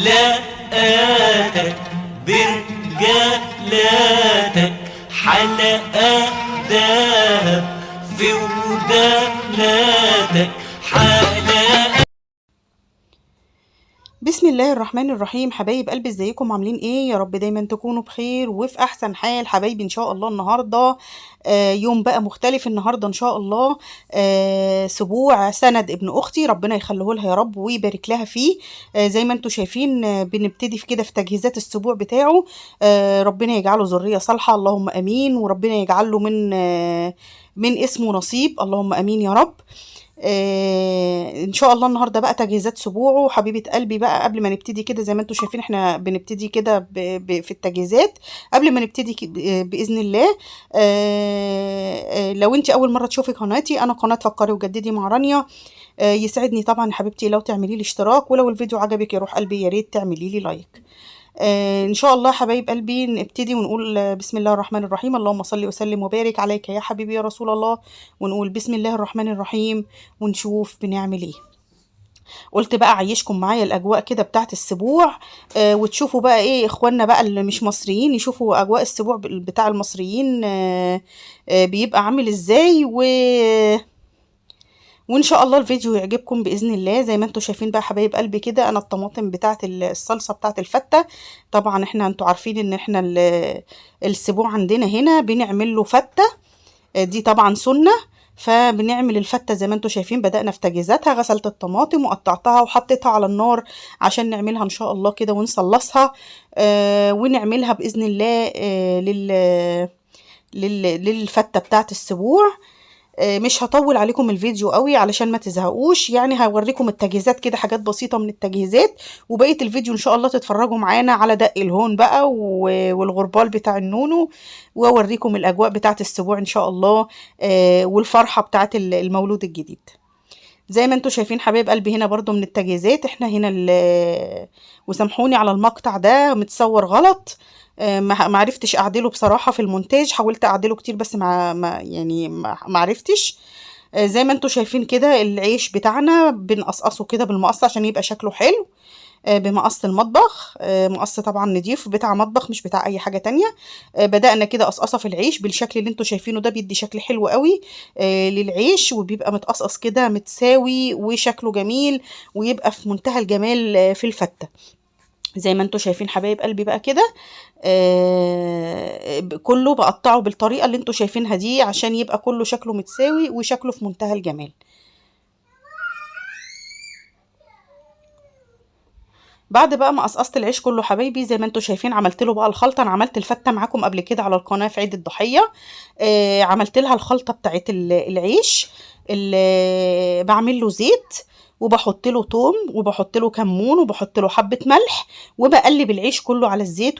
حلقاتك برجالاتك، حلقات دهب في وداناتك، حلقات. بسم الله الرحمن الرحيم. حبايب قلبي، ازيكم عاملين ايه؟ يا رب دايما تكونوا بخير وفي احسن حال. حبايبي ان شاء الله النهارده يوم بقى مختلف. النهارده ان شاء الله سبوع سند ابن اختي، ربنا يخليه لها يا رب ويبارك لها فيه. زي ما انتم شايفين بنبتدي في كده في تجهيزات السبوع بتاعه. ربنا يجعله ذريه صالحه، اللهم امين، وربنا يجعله من اسمه نصيب، اللهم امين يا رب. ان شاء الله النهارده بقى تجهيزات سبوعه. حبيبه قلبي بقى، قبل ما نبتدي كده زي ما انتم شايفين احنا بنبتدي كده في التجهيزات. قبل ما نبتدي باذن الله، لو انت اول مره تشوفي قناتي، انا قناه فكري وجددي مع رانيا. يسعدني طبعا يا حبيبتي لو تعملي لي اشتراك، ولو الفيديو عجبك يا روح قلبي يا ريت تعملي لي لايك. ان شاء الله حبايب قلبي نبتدي ونقول بسم الله الرحمن الرحيم، اللهم صل وسلم وبارك عليك يا حبيبي يا رسول الله. ونقول بسم الله الرحمن الرحيم ونشوف بنعمل ايه. قلت بقى اعيشكم معايا الاجواء كده بتاعت السبوع، وتشوفوا بقى ايه اخواننا بقى اللي مش مصريين يشوفوا اجواء السبوع بتاع المصريين بيبقى عامل ازاي. وان شاء الله الفيديو يعجبكم باذن الله. زي ما انتم شايفين بقى حبايب قلبي كده، انا الطماطم بتاعه الصلصه بتاعه الفته. طبعا انتوا عارفين ان احنا السبوع عندنا هنا بنعمل له فته، دي طبعا سنه. فبنعمل الفته زي ما انتم شايفين، بدأنا في تجهيزاتها. غسلت الطماطم وقطعتها وحطيتها على النار عشان نعملها ان شاء الله كده ونصلصها، ونعملها باذن الله للفته بتاعه السبوع. مش هطول عليكم الفيديو قوي علشان ما تزهقوش، يعني هوريكم التجهيزات كده، حاجات بسيطة من التجهيزات، وبقية الفيديو ان شاء الله تتفرجوا معانا على دق الهون بقى والغربال بتاع النونو، واوريكم الاجواء بتاعت السبوع ان شاء الله، والفرحة بتاعت المولود الجديد. زي ما انتم شايفين حبايب قلبي هنا برضو من التجهيزات احنا هنا وسامحوني على المقطع ده متصور غلط. ما عرفتش اعدله بصراحه في المونتاج، حاولت اعدله كتير بس ما عرفتش. زي ما انتم شايفين كده العيش بتاعنا بنقصقصه كده بالمقص عشان يبقى شكله حلو، بمقص المطبخ، مقص طبعا نضيف بتاع مطبخ مش بتاع اي حاجه تانية. بدأنا كده قصقصه في العيش بالشكل اللي انتم شايفينه ده، بيدي شكل حلو قوي للعيش، وبيبقى متقصقص كده متساوي وشكله جميل، ويبقى في منتهى الجمال في الفته. زي ما انتم شايفين حبايب قلبي بقى كده، كله بقطعه بالطريقه اللي انتم شايفينها دي عشان يبقى كله شكله متساوي وشكله في منتهى الجمال. بعد بقى ما قصقصت العيش كله حبايبي زي ما انتم شايفين، عملت له بقى الخلطه. انا عملت الفته معاكم قبل كده على القناه في عيد الضحيه. عملت لها الخلطه بتاعت العيش، اللي بعمل له زيت وبحط له توم وبحط له كمون وبحط له حبه ملح، وبقلب العيش كله على الزيت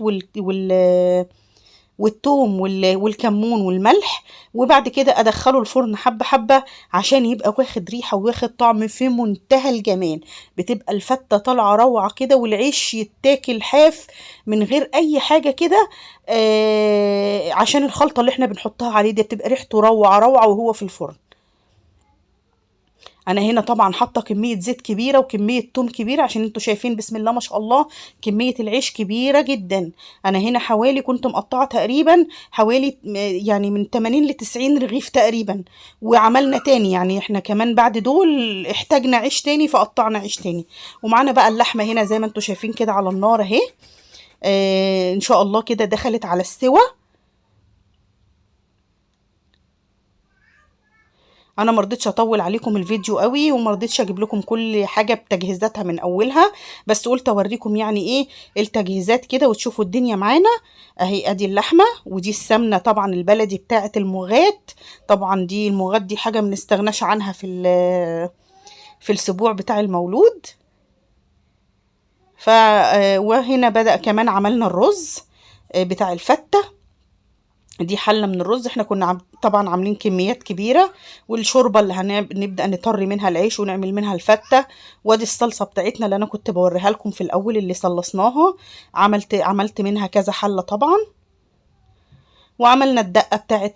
والثوم والكمون والملح، وبعد كده ادخله الفرن حبه حبه عشان يبقى واخد ريحه وواخد طعم في منتهى الجمال. بتبقى الفته طالعه روعه كده، والعيش يتاكل حاف من غير اي حاجه كده، عشان الخلطه اللي احنا بنحطها عليه دي بتبقى ريحته روعه روعه وهو في الفرن. انا هنا طبعا حاطه كميه زيت كبيره وكميه توم كبيره عشان انتوا شايفين بسم الله ما شاء الله كميه العيش كبيره جدا. انا هنا حوالي كنت مقطعه تقريبا حوالي يعني من 80 ل 90 رغيف تقريبا، وعملنا تاني يعني احنا كمان بعد دول احتاجنا عيش تاني فقطعنا عيش تاني. ومعانا بقى اللحمه هنا زي ما انتوا شايفين كده على النار اهي، ان شاء الله كده دخلت على السوا. انا مرضتش اطول عليكم الفيديو قوي، ومرضتش اجيب لكم كل حاجه بتجهيزاتها من اولها، بس قلت اوريكم يعني ايه التجهيزات كده وتشوفوا الدنيا معانا اهي. ادي اللحمه ودي السمنه طبعا البلدي بتاعه المغات. طبعا دي المغات دي حاجه ما نستغناش عنها في السبوع بتاع المولود. وهنا بدأ كمان عملنا الرز بتاع الفته. دي حله من الرز، احنا كنا طبعا عاملين كميات كبيره، والشوربه اللي هنبدا نطري منها العيش ونعمل منها الفته. وادي الصلصه بتاعتنا اللي انا كنت بوريها لكم في الاول اللي صلصناها، عملت منها كذا حله طبعا. وعملنا الدقة بتاعت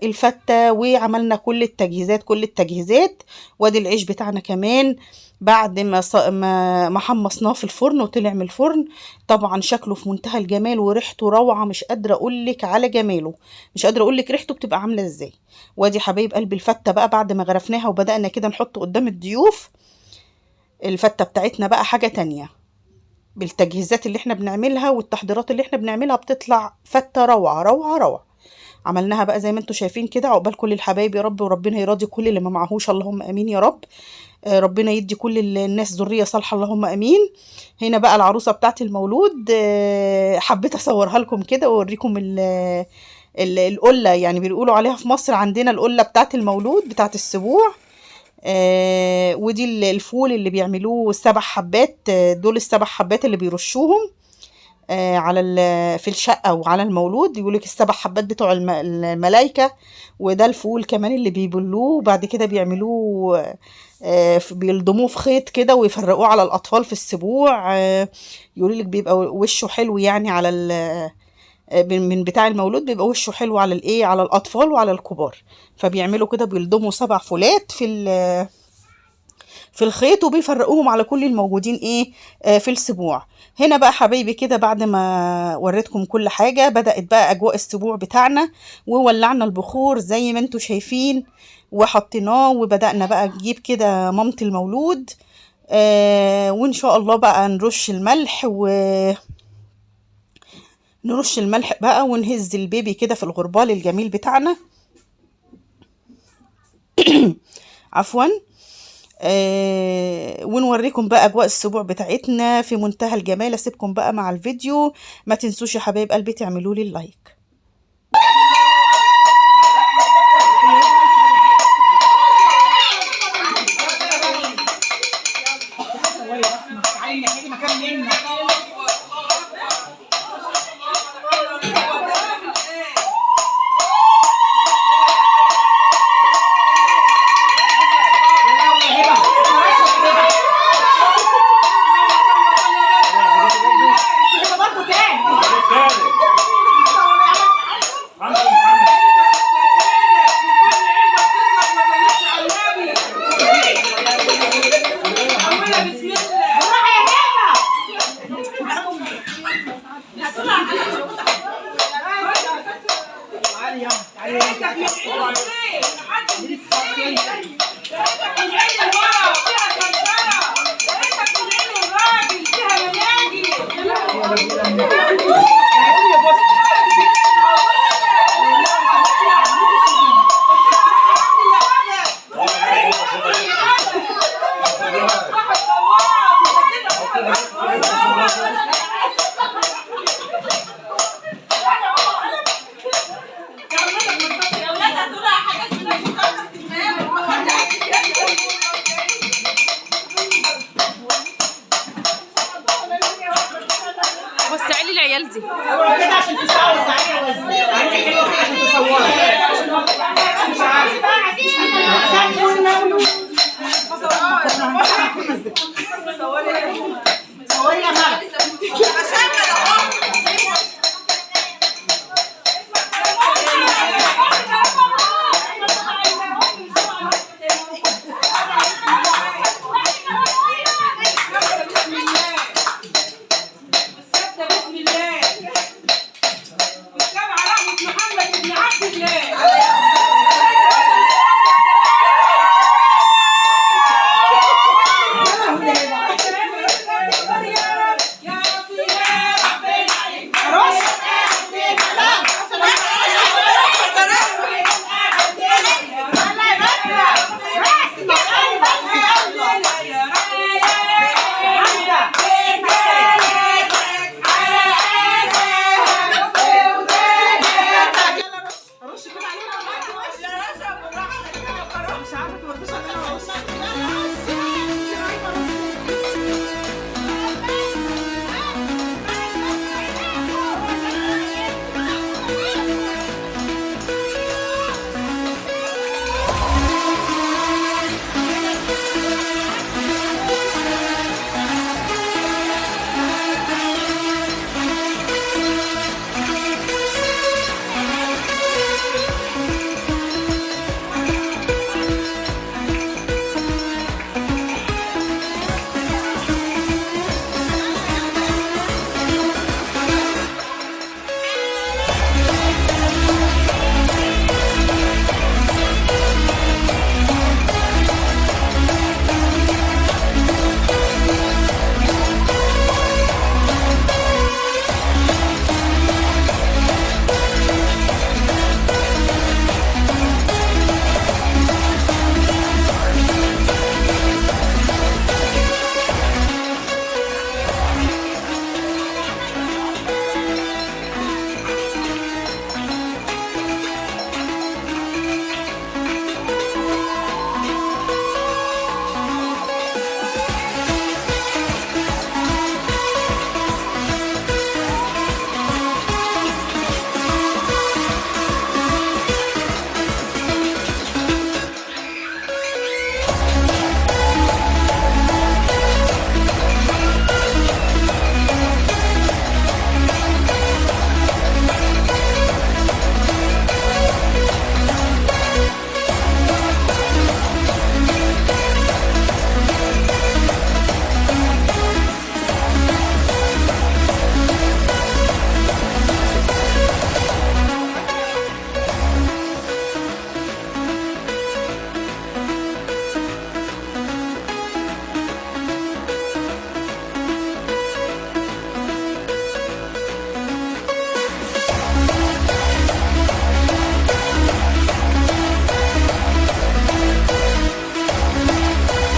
الفتة، وعملنا كل التجهيزات. وادي العيش بتاعنا كمان بعد ما حمصناه في الفرن وطلع من الفرن. طبعا شكله في منتهى الجمال وريحته روعة، مش قادرة اقولك على جماله، مش قادرة اقولك ريحته بتبقى عاملة ازاي. وادي حبايب قلبي الفتة بقى بعد ما غرفناها وبدأنا كده نحط قدام الضيوف. الفتة بتاعتنا بقى حاجة تانية، بالتجهيزات اللي احنا بنعملها والتحضيرات اللي احنا بنعملها بتطلع فتة روعة روعة روعة. عملناها بقى زي ما انتم شايفين كده. عقبال كل الحبايب يا رب، وربنا يراضي كل اللي ما معهوش، اللهم امين يا رب. ربنا يدي كل الناس ذرية صالحة، اللهم امين. هنا بقى العروسة بتاعت المولود، حبيت اصورها لكم كده واوريكم القلة، يعني بيقولوا عليها في مصر عندنا القلة بتاعت المولود بتاعت السبوع. ودي الفول اللي بيعملوه 7 حبات، دول ال7 حبات اللي بيرشوهم على في الشقة وعلى المولود. يقولك ال7 حبات بتوع الملايكة. وده الفول كمان اللي بيبلوه، وبعد كده بيعملوه بيلضموه في خيط كده ويفرقوه على الأطفال في السبوع. يقولك بيبقى وشه حلو يعني على من بتاع المولود، بيبقى وشه حلو على الايه، على الاطفال وعلى الكبار. فبيعملوا كده، بيلضموا 7 فولات في الخيط وبيفرقوهم على كل الموجودين ايه في السبوع. هنا بقى حبايبي كده بعد ما وريتكم كل حاجة، بدأت بقى اجواء السبوع بتاعنا، وولعنا البخور زي ما انتم شايفين وحطيناه، وبدأنا بقى نجيب كده مامة المولود. وان شاء الله بقى نرش الملح نرش الملح بقى ونهز البيبي كده في الغربال الجميل بتاعنا. عفوا. ونوريكم بقى اجواء السبوع بتاعتنا في منتهى الجمال. اسيبكم بقى مع الفيديو، ما تنسوش يا حبايب قلبي تعملوا لي اللايك.